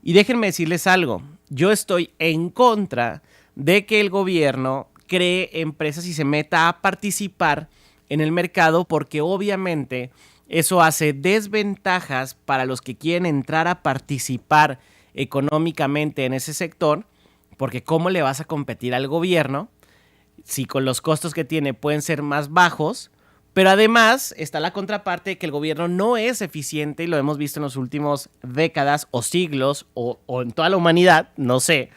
Y déjenme decirles algo, yo estoy en contra de que el gobierno cree empresas y se meta a participar en el mercado porque obviamente eso hace desventajas para los que quieren entrar a participar económicamente en ese sector, porque ¿cómo le vas a competir al gobierno si con los costos que tiene pueden ser más bajos? Pero además está la contraparte de que el gobierno no es eficiente y lo hemos visto en las últimas décadas o siglos o en toda la humanidad, no sé,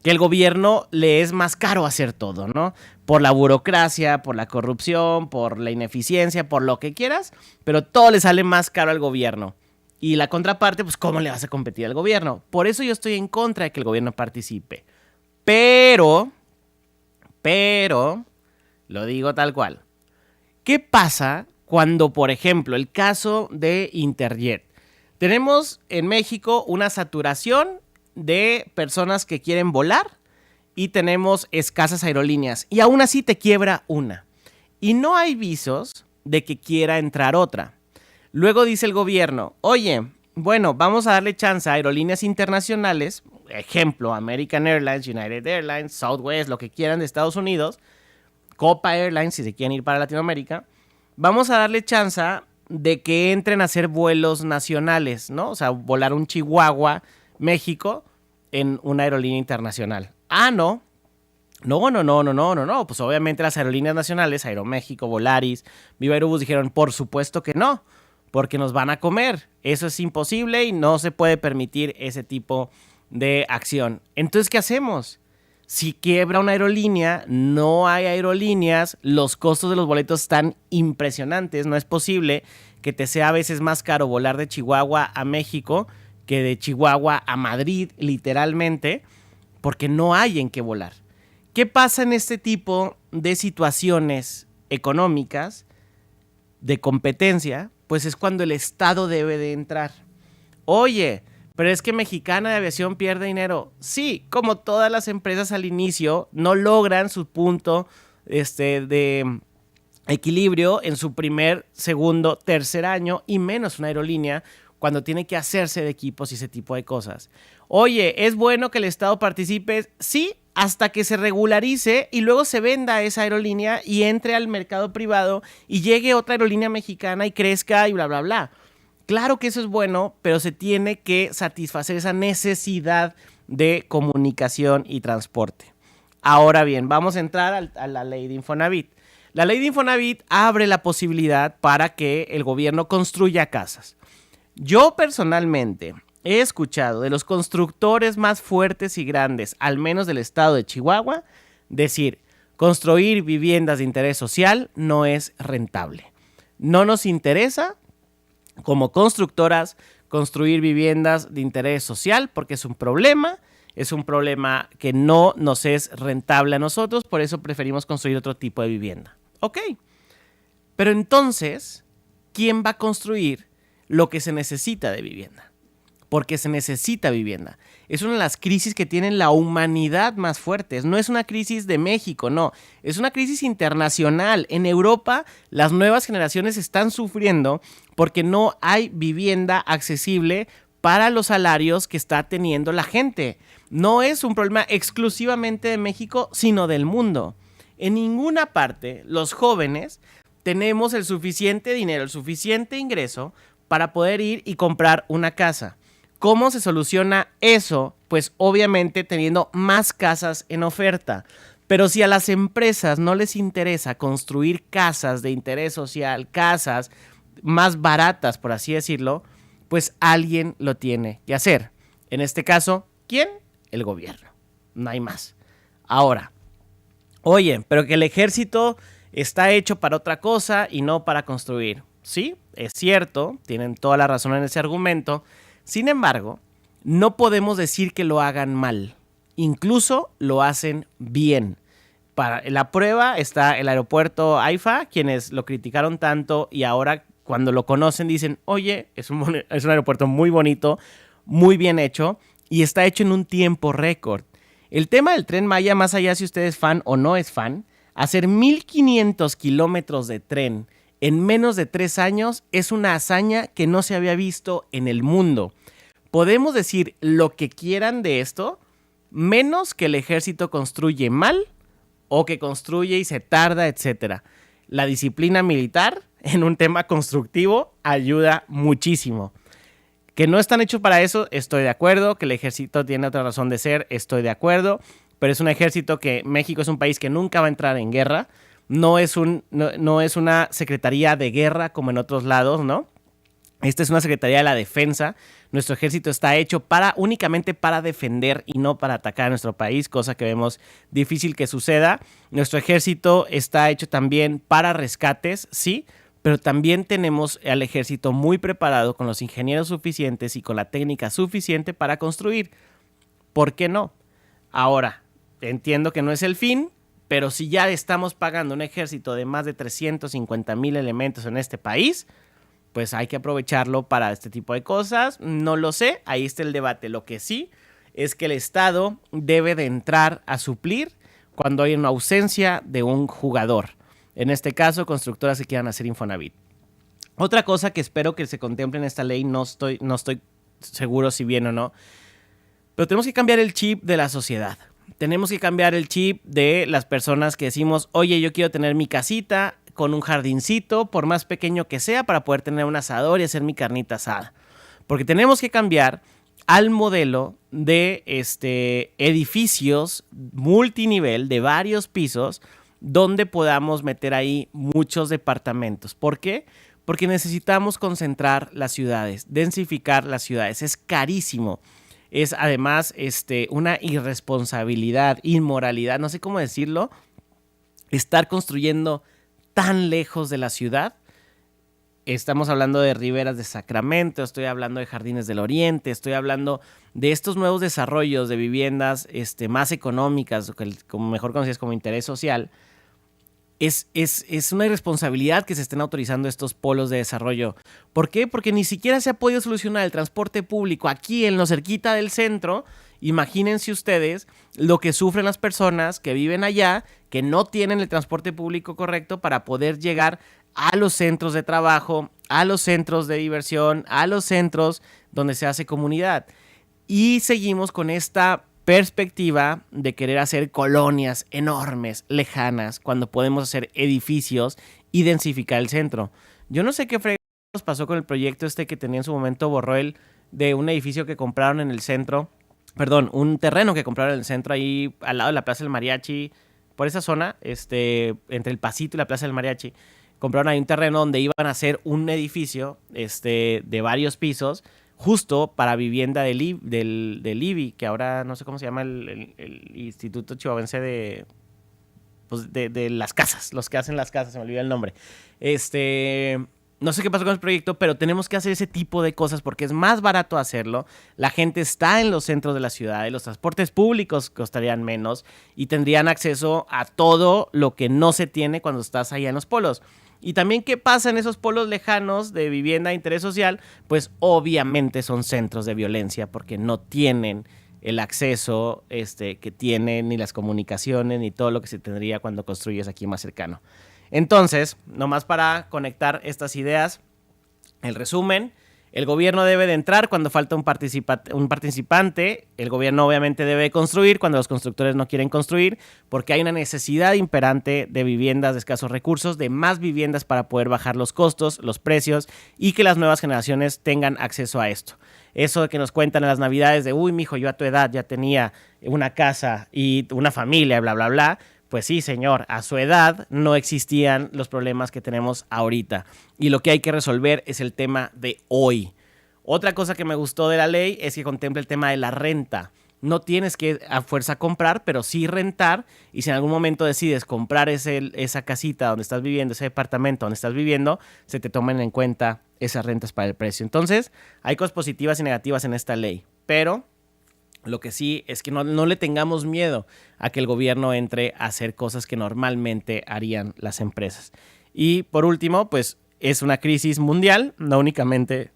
que el gobierno le es más caro hacer todo, ¿no? Por la burocracia, por la corrupción, por la ineficiencia, por lo que quieras, pero todo le sale más caro al gobierno. Y la contraparte, pues, ¿cómo le vas a competir al gobierno? Por eso yo estoy en contra de que el gobierno participe. Pero, lo digo tal cual. ¿Qué pasa cuando, por ejemplo, el caso de Interjet? Tenemos en México una saturación de personas que quieren volar y tenemos escasas aerolíneas y aún así te quiebra una. Y no hay visos de que quiera entrar otra. Luego dice el gobierno, oye, bueno, vamos a darle chance a aerolíneas internacionales, ejemplo, American Airlines, United Airlines, Southwest, lo que quieran de Estados Unidos, Copa Airlines, si se quieren ir para Latinoamérica, vamos a darle chance de que entren a hacer vuelos nacionales, ¿no? O sea, volar un Chihuahua, México, en una aerolínea internacional. Ah, no. No. Pues obviamente las aerolíneas nacionales, Aeroméxico, Volaris, Viva Aerobús, dijeron, por supuesto que no, porque nos van a comer. Eso es imposible y no se puede permitir ese tipo de acción. Entonces, ¿qué hacemos? Si quiebra una aerolínea, no hay aerolíneas, los costos de los boletos están impresionantes. No es posible que te sea a veces más caro volar de Chihuahua a México que de Chihuahua a Madrid, literalmente, porque no hay en qué volar. ¿Qué pasa en este tipo de situaciones económicas de competencia? Pues es cuando el Estado debe de entrar. Oye, pero es que Mexicana de Aviación pierde dinero. Sí, como todas las empresas al inicio no logran su punto de equilibrio en su primer, segundo, tercer año y menos una aerolínea cuando tiene que hacerse de equipos y ese tipo de cosas. Oye, ¿es bueno que el Estado participe? Sí, hasta que se regularice y luego se venda esa aerolínea y entre al mercado privado y llegue otra aerolínea mexicana y crezca y bla, bla, bla. Claro que eso es bueno, pero se tiene que satisfacer esa necesidad de comunicación y transporte. Ahora bien, vamos a entrar a la ley de Infonavit. La ley de Infonavit abre la posibilidad para que el gobierno construya casas. Yo personalmente he escuchado de los constructores más fuertes y grandes, al menos del estado de Chihuahua, decir, construir viviendas de interés social no es rentable. No nos interesa como constructoras construir viviendas de interés social porque es un problema que no nos es rentable a nosotros, por eso preferimos construir otro tipo de vivienda. Ok, pero entonces, ¿quién va a construir lo que se necesita de vivienda? Porque se necesita vivienda. Es una de las crisis que tiene la humanidad más fuertes. No es una crisis de México, no. Es una crisis internacional. En Europa, las nuevas generaciones están sufriendo porque no hay vivienda accesible para los salarios que está teniendo la gente. No es un problema exclusivamente de México, sino del mundo. En ninguna parte los jóvenes tenemos el suficiente dinero, el suficiente ingreso para poder ir y comprar una casa. ¿Cómo se soluciona eso? Pues obviamente teniendo más casas en oferta. Pero si a las empresas no les interesa construir casas de interés social, casas más baratas, por así decirlo, pues alguien lo tiene que hacer. En este caso, ¿quién? El gobierno. No hay más. Ahora, oye, pero que el ejército está hecho para otra cosa y no para construir. Sí, es cierto, tienen toda la razón en ese argumento. Sin embargo, no podemos decir que lo hagan mal. Incluso lo hacen bien. Para la prueba está el aeropuerto AIFA, quienes lo criticaron tanto y ahora cuando lo conocen dicen, oye, es un aeropuerto muy bonito, muy bien hecho y está hecho en un tiempo récord. El tema del Tren Maya, más allá si usted es fan o no es fan, hacer 1,500 kilómetros de tren en menos de 3 años es una hazaña que no se había visto en el mundo. podemos decir lo que quieran de esto, menos que el ejército construye mal o que construye y se tarda, etc. La disciplina militar en un tema constructivo ayuda muchísimo. Que no están hechos para eso, estoy de acuerdo. Que el ejército tiene otra razón de ser, estoy de acuerdo. Pero es un ejército que México es un país que nunca va a entrar en guerra. No es una secretaría de guerra como en otros lados, ¿no? Esta es una secretaría de la defensa. Nuestro ejército está hecho únicamente para defender y no para atacar a nuestro país, cosa que vemos difícil que suceda. Nuestro ejército está hecho también para rescates, sí, pero también tenemos al ejército muy preparado, con los ingenieros suficientes y con la técnica suficiente para construir. ¿Por qué no? Ahora, entiendo que no es el fin, pero si ya estamos pagando un ejército de más de 350,000 elementos en este país, pues hay que aprovecharlo para este tipo de cosas. No lo sé, ahí está el debate. Lo que sí es que el Estado debe de entrar a suplir cuando hay una ausencia de un jugador. En este caso, constructoras que quieran hacer Infonavit. Otra cosa que espero que se contemple en esta ley, no estoy seguro si bien o no, pero tenemos que cambiar el chip de la sociedad. Tenemos que cambiar el chip de las personas que decimos, oye, yo quiero tener mi casita con un jardincito, por más pequeño que sea, para poder tener un asador y hacer mi carnita asada. Porque tenemos que cambiar al modelo de edificios multinivel de varios pisos donde podamos meter ahí muchos departamentos. ¿Por qué? Porque necesitamos concentrar las ciudades, densificar las ciudades. Es carísimo. Es además una irresponsabilidad, inmoralidad, no sé cómo decirlo, estar construyendo tan lejos de la ciudad. Estamos hablando de riberas de Sacramento, estoy hablando de Jardines del Oriente, estoy hablando de estos nuevos desarrollos de viviendas más económicas, como mejor conocidas como interés social. Es una irresponsabilidad que se estén autorizando estos polos de desarrollo. ¿Por qué? Porque ni siquiera se ha podido solucionar el transporte público aquí en lo cerquita del centro. Imagínense ustedes lo que sufren las personas que viven allá, que no tienen el transporte público correcto para poder llegar a los centros de trabajo, a los centros de diversión, a los centros donde se hace comunidad. Y seguimos con esta perspectiva de querer hacer colonias enormes, lejanas, cuando podemos hacer edificios y densificar el centro. Yo no sé qué fregados pasó con el proyecto que tenía en su momento Borroel, de un edificio que compraron en el centro, un terreno que compraron en el centro, ahí al lado de la Plaza del Mariachi, por esa zona, entre el Pasito y la Plaza del Mariachi. Compraron ahí un terreno donde iban a hacer un edificio de varios pisos, justo para vivienda del IBI, que ahora no sé cómo se llama el Instituto Chihuahuense de las casas, los que hacen las casas, se me olvidó el nombre. No sé qué pasó con el proyecto, pero tenemos que hacer ese tipo de cosas porque es más barato hacerlo. La gente está en los centros de la ciudad, los transportes públicos costarían menos y tendrían acceso a todo lo que no se tiene cuando estás allá en los polos. Y también, ¿qué pasa en esos polos lejanos de vivienda de interés social? Pues obviamente son centros de violencia porque no tienen el acceso que tienen, ni las comunicaciones, ni todo lo que se tendría cuando construyes aquí más cercano. Entonces, nomás para conectar estas ideas, el resumen: el gobierno debe de entrar cuando falta un participante. El gobierno obviamente debe construir cuando los constructores no quieren construir, porque hay una necesidad imperante de viviendas de escasos recursos, de más viviendas para poder bajar los costos, los precios y que las nuevas generaciones tengan acceso a esto. Eso de que nos cuentan en las navidades de, uy, mijo, yo a tu edad ya tenía una casa y una familia, bla, bla, bla. Pues sí, señor, a su edad no existían los problemas que tenemos ahorita. Y lo que hay que resolver es el tema de hoy. Otra cosa que me gustó de la ley es que contempla el tema de la renta. No tienes que a fuerza comprar, pero sí rentar. Y si en algún momento decides comprar esa casita donde estás viviendo, ese departamento donde estás viviendo, se te tomen en cuenta esas rentas para el precio. Entonces, hay cosas positivas y negativas en esta ley. Pero lo que sí es que no le tengamos miedo a que el gobierno entre a hacer cosas que normalmente harían las empresas. Y por último, pues es una crisis mundial, no únicamente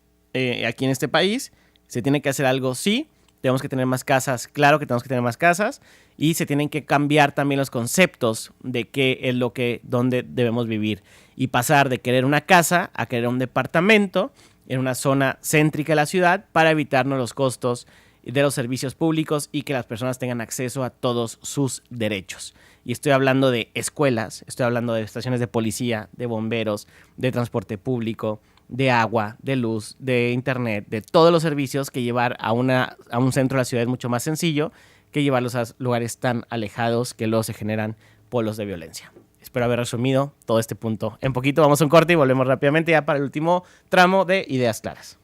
aquí en este país. Se tiene que hacer algo, sí. Tenemos que tener más casas, claro que tenemos que tener más casas. Y se tienen que cambiar también los conceptos de qué es dónde debemos vivir. Y pasar de querer una casa a querer un departamento, en una zona céntrica de la ciudad para evitarnos los costos de los servicios públicos y que las personas tengan acceso a todos sus derechos. Y estoy hablando de escuelas, estoy hablando de estaciones de policía, de bomberos, de transporte público, de agua, de luz, de internet, de todos los servicios que llevar a un centro de la ciudad es mucho más sencillo que llevarlos a lugares tan alejados que luego se generan polos de violencia. Espero haber resumido todo este punto en poquito. Vamos a un corte y volvemos rápidamente ya para el último tramo de Ideas Claras.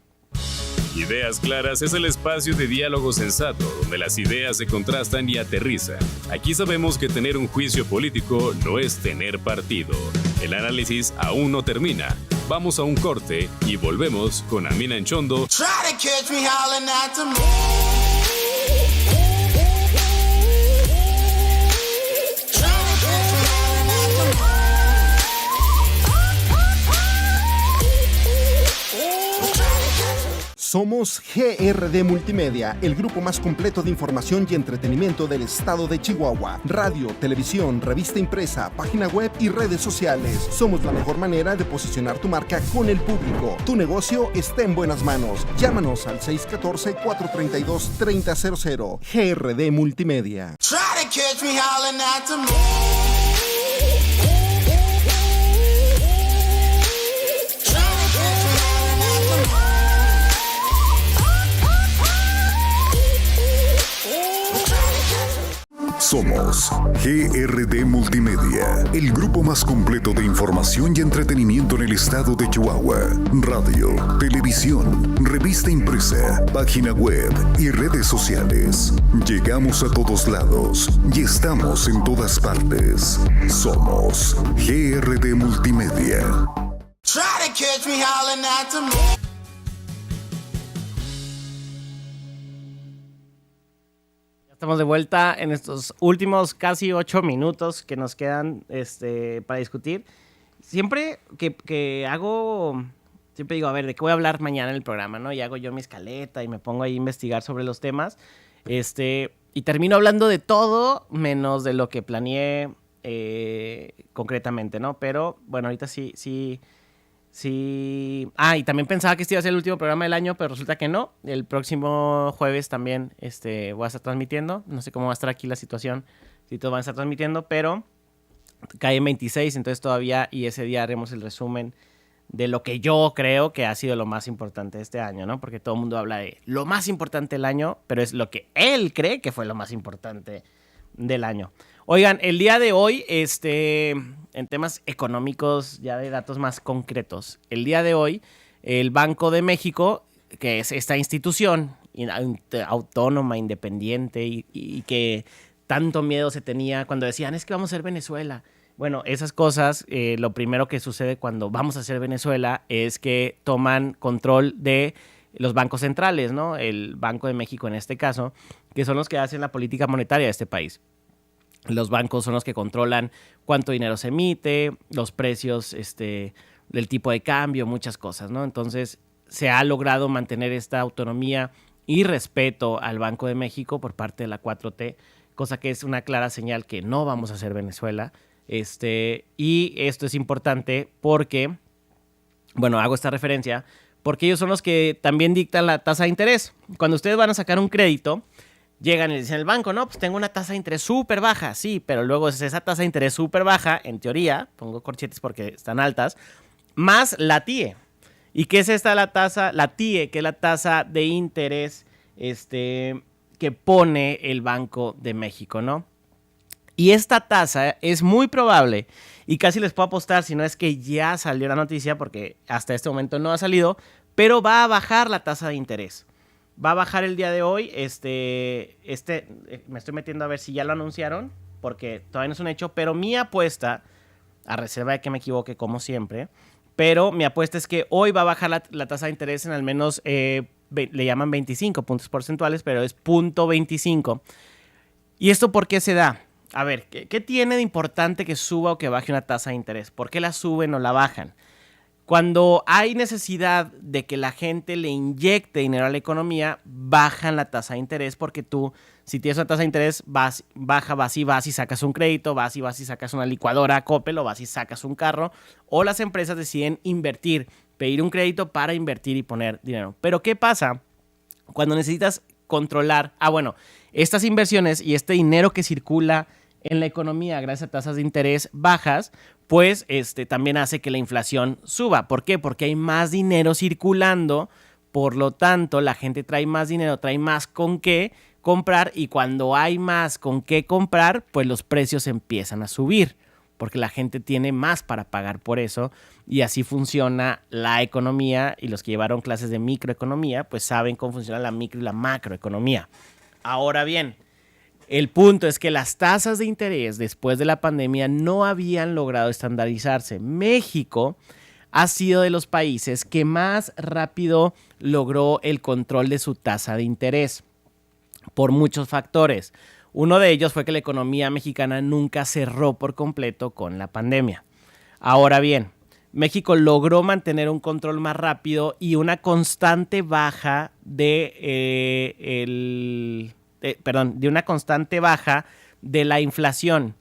Ideas Claras es el espacio de diálogo sensato donde las ideas se contrastan y aterrizan. Aquí sabemos que tener un juicio político no es tener partido. El análisis aún no termina. Vamos a un corte y volvemos con Amina Enchondo. Try to catch me howling at the moon. Somos GRD Multimedia, el grupo más completo de información y entretenimiento del estado de Chihuahua. Radio, televisión, revista impresa, página web y redes sociales. Somos la mejor manera de posicionar tu marca con el público. Tu negocio está en buenas manos. Llámanos al 614-432-3000. GRD Multimedia. Try to catch me howling at the moon. Somos GRD Multimedia, el grupo más completo de información y entretenimiento en el estado de Chihuahua. Radio, televisión, revista impresa, página web y redes sociales. Llegamos a todos lados y estamos en todas partes. Somos GRD Multimedia. Try to catch me howling at the moon. Estamos de vuelta en estos últimos casi 8 minutos que nos quedan para discutir. Siempre que hago, siempre digo, a ver, ¿de qué voy a hablar mañana en el programa? ¿No? Y hago yo mi escaleta y me pongo ahí a investigar sobre los temas. Y termino hablando de todo menos de lo que planeé concretamente, ¿no? Pero bueno, ahorita sí. Y también pensaba que este iba a ser el último programa del año, pero resulta que no. El próximo jueves también voy a estar transmitiendo. No sé cómo va a estar aquí la situación, si todos van a estar transmitiendo, pero cae en 26, entonces todavía, y ese día haremos el resumen de lo que yo creo que ha sido lo más importante de este año, ¿no? Porque todo el mundo habla de lo más importante del año, pero es lo que él cree que fue lo más importante del año. Oigan, el día de hoy, en temas económicos, ya de datos más concretos, el día de hoy, el Banco de México, que es esta institución autónoma, independiente y que tanto miedo se tenía cuando decían, es que vamos a ser Venezuela. Bueno, esas cosas, lo primero que sucede cuando vamos a ser Venezuela es que toman control de los bancos centrales, ¿no? El Banco de México en este caso, que son los que hacen la política monetaria de este país. Los bancos son los que controlan cuánto dinero se emite, los precios del tipo de cambio, muchas cosas, ¿no? Entonces, se ha logrado mantener esta autonomía y respeto al Banco de México por parte de la 4T, cosa que es una clara señal que no vamos a ser Venezuela. Y esto es importante porque, bueno, hago esta referencia, porque ellos son los que también dictan la tasa de interés. Cuando ustedes van a sacar un crédito, llegan y dicen al banco, no, pues tengo una tasa de interés súper baja, sí, pero luego es esa tasa de interés súper baja, en teoría, pongo corchetes porque están altas, más la TIE. ¿Y qué es esta la tasa? La TIE, que es la tasa de interés que pone el Banco de México, ¿no? Y esta tasa es muy probable, y casi les puedo apostar, si no es que ya salió la noticia, porque hasta este momento no ha salido, pero va a bajar la tasa de interés. Va a bajar el día de hoy. Me estoy metiendo a ver si ya lo anunciaron, porque todavía no es un hecho, pero mi apuesta, a reserva de que me equivoque como siempre, pero mi apuesta es que hoy va a bajar la tasa de interés en al menos, le llaman 25 puntos porcentuales, pero es 0.25. ¿Y esto por qué se da? A ver, ¿qué tiene de importante que suba o que baje una tasa de interés? ¿Por qué la suben o la bajan? Cuando hay necesidad de que la gente le inyecte dinero a la economía, bajan la tasa de interés porque tú, si tienes una tasa de interés, vas y sacas un crédito, vas y sacas una licuadora Coppel o vas y sacas un carro, o las empresas deciden invertir pedir un crédito para invertir y poner dinero. Pero ¿qué pasa cuando necesitas controlar, estas inversiones y este dinero que circula en la economía gracias a tasas de interés bajas, pues también hace que la inflación suba? ¿Por qué? Porque hay más dinero circulando, por lo tanto la gente trae más dinero, trae más con qué comprar, y cuando hay más con qué comprar, pues los precios empiezan a subir, porque la gente tiene más para pagar por eso, y así funciona la economía, y los que llevaron clases de microeconomía pues saben cómo funciona la micro y la macroeconomía. Ahora bien, el punto es que las tasas de interés después de la pandemia no habían logrado estandarizarse. México ha sido de los países que más rápido logró el control de su tasa de interés por muchos factores. Uno de ellos fue que la economía mexicana nunca cerró por completo con la pandemia. Ahora bien, México logró mantener un control más rápido y una constante baja de una constante baja de la inflación.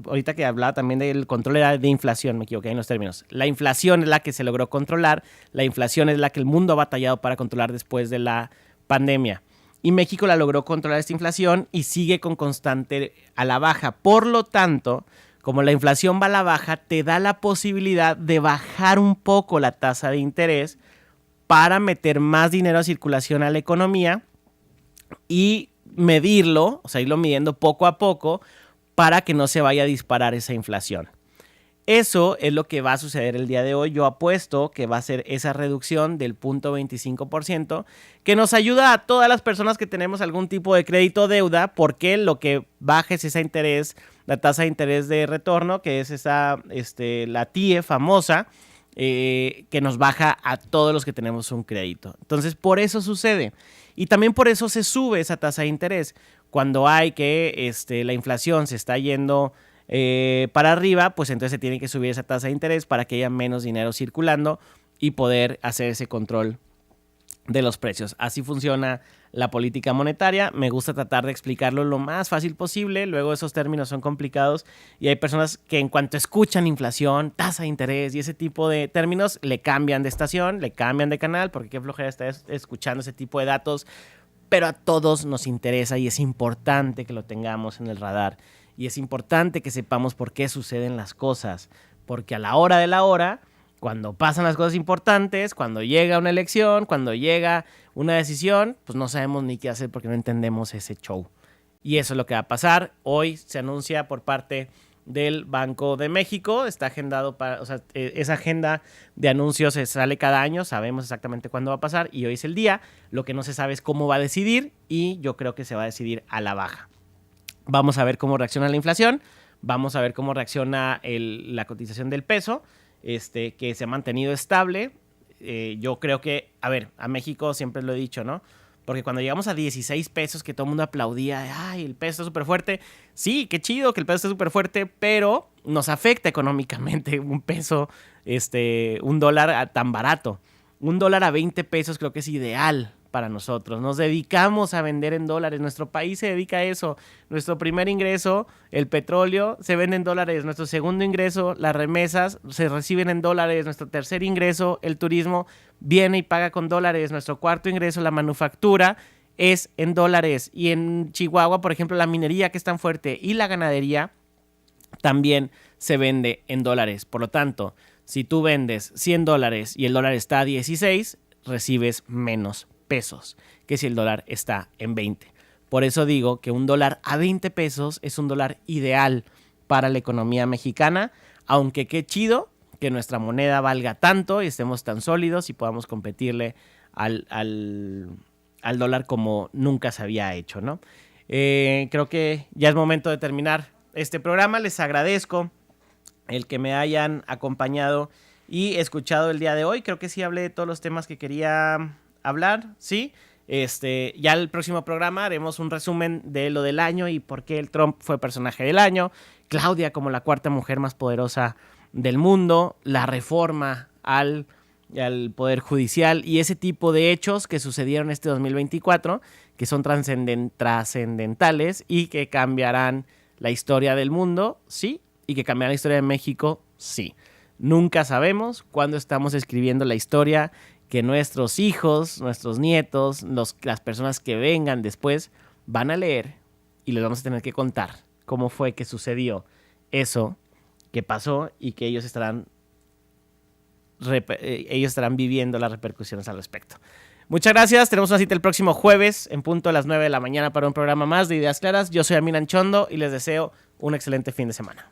Ahorita que hablaba también del control era de inflación, me equivoqué en los términos. La inflación es la que se logró controlar, la inflación es la que el mundo ha batallado para controlar después de la pandemia. Y México la logró controlar esta inflación y sigue con constante a la baja. Por lo tanto, como la inflación va a la baja, te da la posibilidad de bajar un poco la tasa de interés para meter más dinero a circulación a la economía y medirlo, o sea, irlo midiendo poco a poco para que no se vaya a disparar esa inflación. Eso es lo que va a suceder el día de hoy. Yo apuesto que va a ser esa reducción del 0.25% que nos ayuda a todas las personas que tenemos algún tipo de crédito o deuda, porque lo que baja es ese interés, la tasa de interés de retorno, que es la TIE famosa, que nos baja a todos los que tenemos un crédito. Entonces, por eso sucede. Y también por eso se sube esa tasa de interés. Cuando hay que la inflación se está yendo para arriba, pues entonces se tiene que subir esa tasa de interés para que haya menos dinero circulando y poder hacer ese control de los precios. Así funciona la política monetaria. Me gusta tratar de explicarlo lo más fácil posible. Luego esos términos son complicados y hay personas que en cuanto escuchan inflación, tasa de interés y ese tipo de términos, le cambian de estación, le cambian de canal, porque qué flojera estar escuchando ese tipo de datos. Pero a todos nos interesa y es importante que lo tengamos en el radar. Y es importante que sepamos por qué suceden las cosas. Porque a la hora de la hora, cuando pasan las cosas importantes, cuando llega una elección, cuando llega una decisión, pues no sabemos ni qué hacer porque no entendemos ese show. Y eso es lo que va a pasar. Hoy se anuncia por parte del Banco de México. Está agendado esa agenda de anuncios se sale cada año. Sabemos exactamente cuándo va a pasar y hoy es el día. Lo que no se sabe es cómo va a decidir y yo creo que se va a decidir a la baja. Vamos a ver cómo reacciona la inflación. Vamos a ver cómo reacciona la cotización del peso. Que se ha mantenido estable. Yo creo que, a México siempre lo he dicho, ¿no? Porque cuando llegamos a 16 pesos, que todo el mundo aplaudía, ¡ay, el peso está súper fuerte! Sí, qué chido que el peso esté súper fuerte, pero nos afecta económicamente un peso, un dólar tan barato. Un dólar a 20 pesos creo que es ideal para nosotros. Nos dedicamos a vender en dólares. Nuestro país se dedica a eso. Nuestro primer ingreso, el petróleo, se vende en dólares. Nuestro segundo ingreso, las remesas, se reciben en dólares. Nuestro tercer ingreso, el turismo, viene y paga con dólares. Nuestro cuarto ingreso, la manufactura, es en dólares. Y en Chihuahua, por ejemplo, la minería, que es tan fuerte, y la ganadería también se vende en dólares. Por lo tanto, si tú vendes $100 y el dólar está a 16, recibes menos pesos que si el dólar está en 20. Por eso digo que un dólar a 20 pesos es un dólar ideal para la economía mexicana, aunque qué chido que nuestra moneda valga tanto y estemos tan sólidos y podamos competirle al dólar como nunca se había hecho, ¿no? Creo que ya es momento de terminar este programa. Les agradezco el que me hayan acompañado y escuchado el día de hoy. Creo que sí hablé de todos los temas que quería hablar, ¿sí? Ya el próximo programa haremos un resumen de lo del año y por qué el Trump fue personaje del año, Claudia como la cuarta mujer más poderosa del mundo, la reforma al Poder Judicial y ese tipo de hechos que sucedieron este 2024, que son trascendentales y que cambiarán la historia del mundo, sí, y que cambiarán la historia de México, sí. Nunca sabemos cuándo estamos escribiendo la historia que nuestros hijos, nuestros nietos, las personas que vengan después van a leer y les vamos a tener que contar cómo fue que sucedió eso que pasó y que ellos estarán viviendo las repercusiones al respecto. Muchas gracias. Tenemos una cita el próximo jueves en punto a las 9 de la mañana para un programa más de Ideas Claras. Yo soy Aminan Chondo y les deseo un excelente fin de semana.